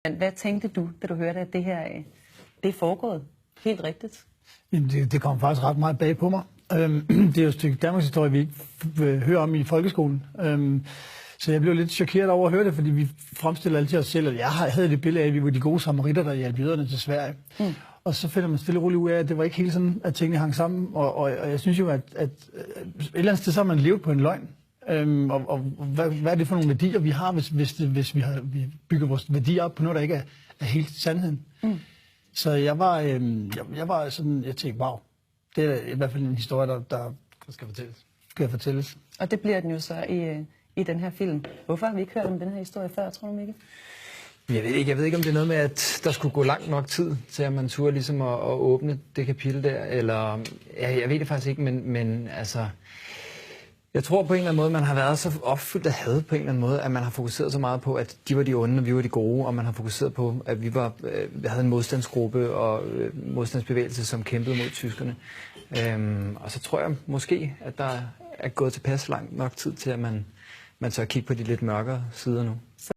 Hvad tænkte du, da du hørte, at det her det er foregået helt rigtigt? Jamen, det kom faktisk ret meget bag på mig. Det er jo et stykke Danmarks historie, vi ikke hører om i folkeskolen. Så jeg blev lidt chokeret over at høre det, fordi vi fremstiller altid os selv, at jeg havde det billede af, at vi var de gode samaritter, der hjalp jøderne til Sverige. Og så finder man stille og roligt ud af, at det var ikke helt sådan, at tingene hang sammen. Og jeg synes jo, at et eller andet sted, så har man levet på en løgn. Og hvad er det for nogle værdier, vi har, hvis vi bygger vores værdier op på noget, der ikke er helt sandheden? Så jeg var sådan, jeg tænkte, wow, det er i hvert fald en historie, der skal fortælles. Og det bliver den jo så i den her film. Hvorfor har vi ikke hørt om den her historie før, tror du, Mikkel? Jeg ved ikke, om det er noget med, at der skulle gå lang nok tid til, at man turde ligesom at åbne det kapitel der, eller jeg ved det faktisk ikke, men altså, jeg tror på en eller anden måde, man har været så opfyldt af had på en eller anden måde, at man har fokuseret så meget på, at de var de onde, og vi var de gode, og man har fokuseret på, at vi havde en modstandsgruppe og modstandsbevægelse, som kæmpede mod tyskerne. Og så tror jeg måske, at der er gået tilpas lang nok tid til, at man tør kigge på de lidt mørkere sider nu.